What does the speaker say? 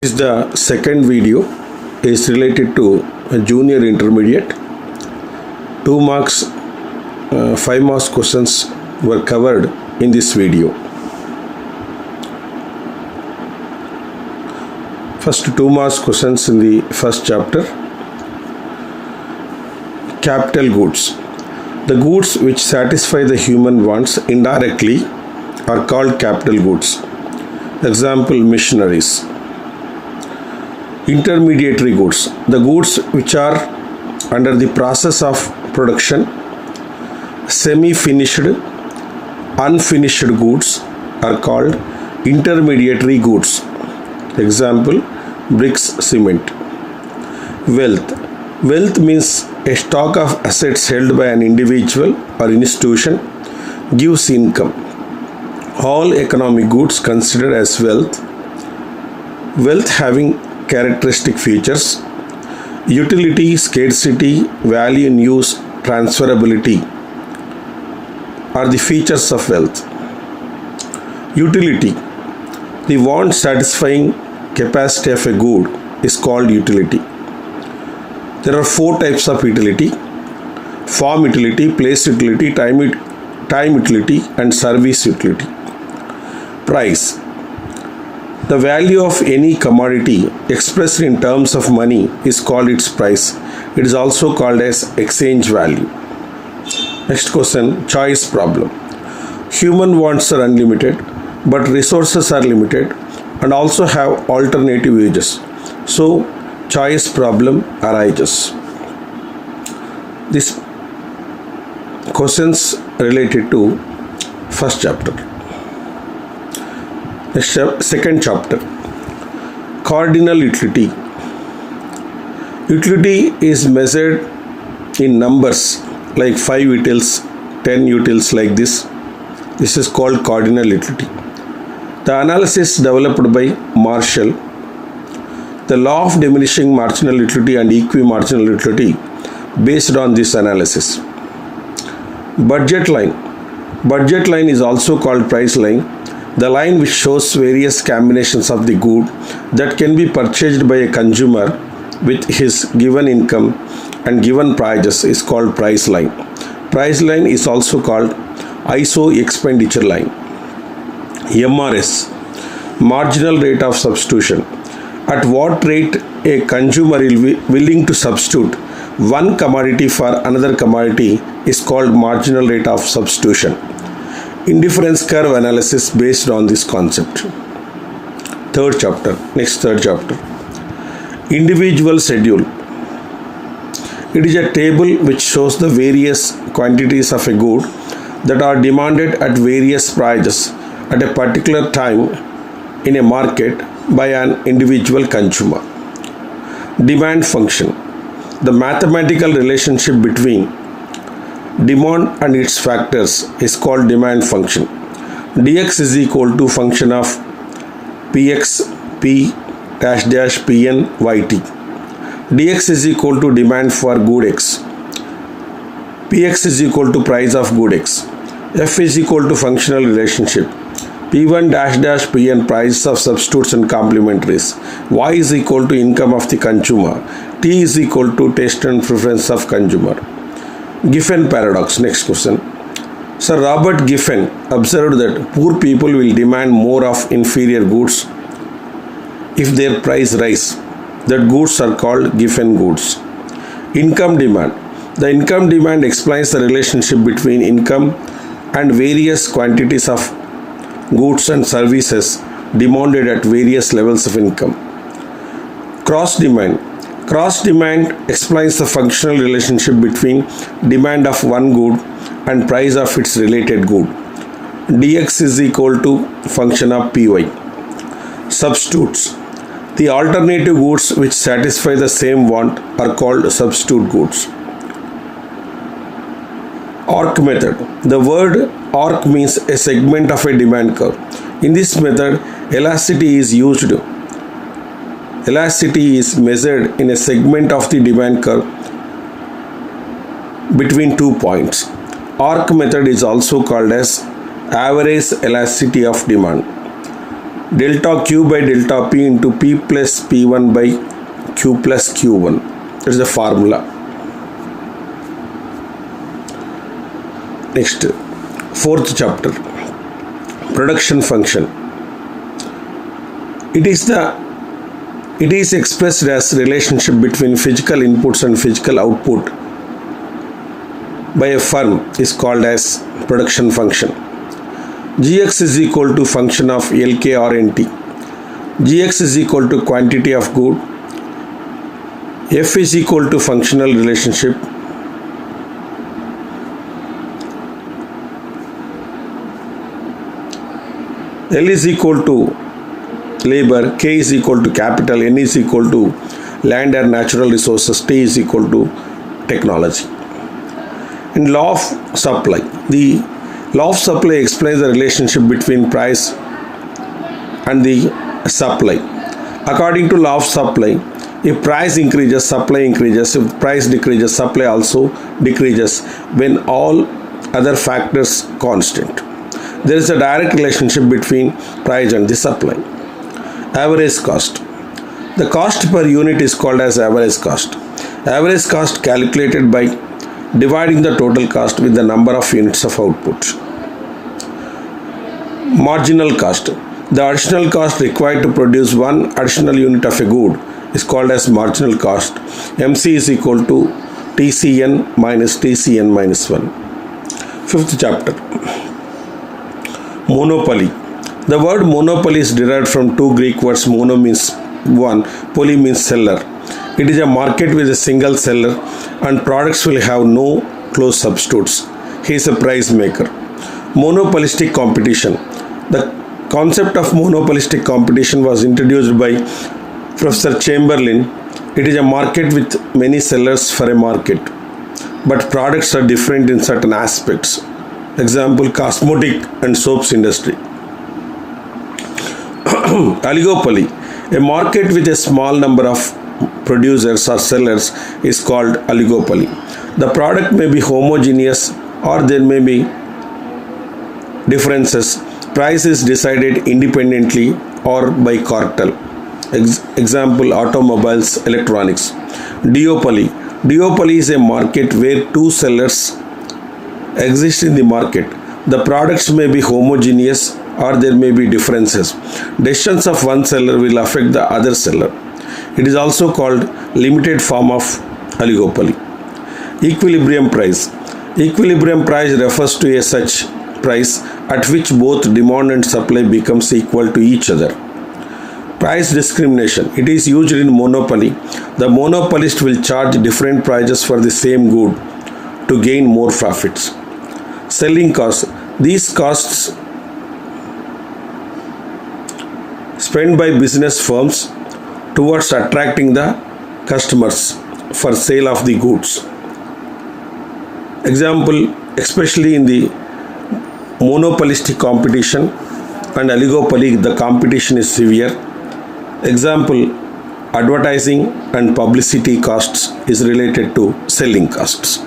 This is the second video is related to a junior intermediate. 2 marks, 5 marks questions were covered in this video. First 2 marks questions in the first chapter. Capital goods. The goods which satisfy the human wants indirectly are called capital goods. Example, machineries. Intermediary goods. The goods which are under the process of production, semi-finished, unfinished goods are called intermediary goods. Example, bricks, cement. Wealth. Wealth means a stock of assets held by an individual or institution gives income. All economic goods considered as wealth. Wealth having characteristic features: utility, scarcity, value in use, transferability are the features of wealth. Utility. The want satisfying capacity of a good is called utility. There are 4 types of utility: form utility, place utility, time utility, and service utility. Price. The value of any commodity expressed in terms of money is called its price. It is also called as exchange value. Next question, choice problem. Human wants are unlimited, but resources are limited and also have alternative uses. So, choice problem arises. These questions related to first chapter. Second chapter, cardinal utility. Utility is measured in numbers like 5 utils, 10 utils, like this. This is called cardinal utility. The analysis developed by Marshall, the law of diminishing marginal utility and equi-marginal utility based on this analysis. Budget line. Budget line is also called price line. The line which shows various combinations of the good that can be purchased by a consumer with his given income and given prices is called price line. Price line is also called ISO expenditure line. MRS, marginal rate of substitution. At what rate a consumer is willing to substitute one commodity for another commodity is called marginal rate of substitution. Indifference curve analysis based on this concept. Third chapter. Individual schedule. It is a table which shows the various quantities of a good that are demanded at various prices at a particular time in a market by an individual consumer. Demand function. The mathematical relationship between demand and its factors is called demand function. dx is equal to function of px p dash dash pn yt. dx is equal to demand for good x. px is equal to price of good x. f is equal to functional relationship. p1 dash dash pn price of substitutes and complementaries. y is equal to income of the consumer. t is equal to taste and preference of consumer. Giffen paradox. Next question. Sir Robert Giffen observed that poor people will demand more of inferior goods if their price rise. That goods are called Giffen goods. Income demand. The income demand explains the relationship between income and various quantities of goods and services demanded at various levels of income. Cross demand. Cross demand explains the functional relationship between demand of one good and price of its related good. dx is equal to function of py. Substitutes. The alternative goods which satisfy the same want are called substitute goods. Arc method. The word arc means a segment of a demand curve. In this method, elasticity is used. Elasticity is measured in a segment of the demand curve between 2 points. Arc method is also called as average elasticity of demand. delta q by delta p into p plus p1 by q plus q1. That is the formula. Next, fourth chapter, production function. It is expressed as relationship between physical inputs and physical output by a firm is called as production function. Gx is equal to function of Lk or Nt. Gx is equal to quantity of good. F is equal to functional relationship. L is equal to labor, K is equal to capital, N is equal to land and natural resources, T is equal to technology. In law of supply, the law of supply explains the relationship between price and the supply. According to law of supply, if price increases, supply increases. If price decreases, supply also decreases when all other factors constant. There is a direct relationship between price and the supply. Average cost. The cost per unit is called as average cost. Average cost calculated by dividing the total cost with the number of units of output. Marginal cost. The additional cost required to produce one additional unit of a good is called as marginal cost. MC is equal to TCN minus TCN minus 1. Fifth chapter. Monopoly. The word monopoly is derived from two Greek words. Mono means one, poly means seller. It is a market with a single seller and products will have no close substitutes. He is a price maker. Monopolistic competition. The concept of monopolistic competition was introduced by Professor Chamberlain. It is a market with many sellers for a market, but products are different in certain aspects. Example, cosmetic and soaps industry. Oligopoly. A market with a small number of producers or sellers is called oligopoly. The product may be homogeneous or there may be differences. Price is decided independently or by cartel. Example, automobiles, electronics. Duopoly. Duopoly is a market where two sellers exist in the market. The products may be homogeneous or there may be differences. Decisions of one seller will affect the other seller. It is also called limited form of oligopoly. Equilibrium price. Equilibrium price refers to a such price at which both demand and supply becomes equal to each other. Price discrimination. It is used in monopoly. The monopolist will charge different prices for the same good to gain more profits. Selling costs. These costs spent by business firms towards attracting the customers for sale of the goods. Example, especially in the monopolistic competition and oligopoly, the competition is severe. Example, advertising and publicity costs is related to selling costs.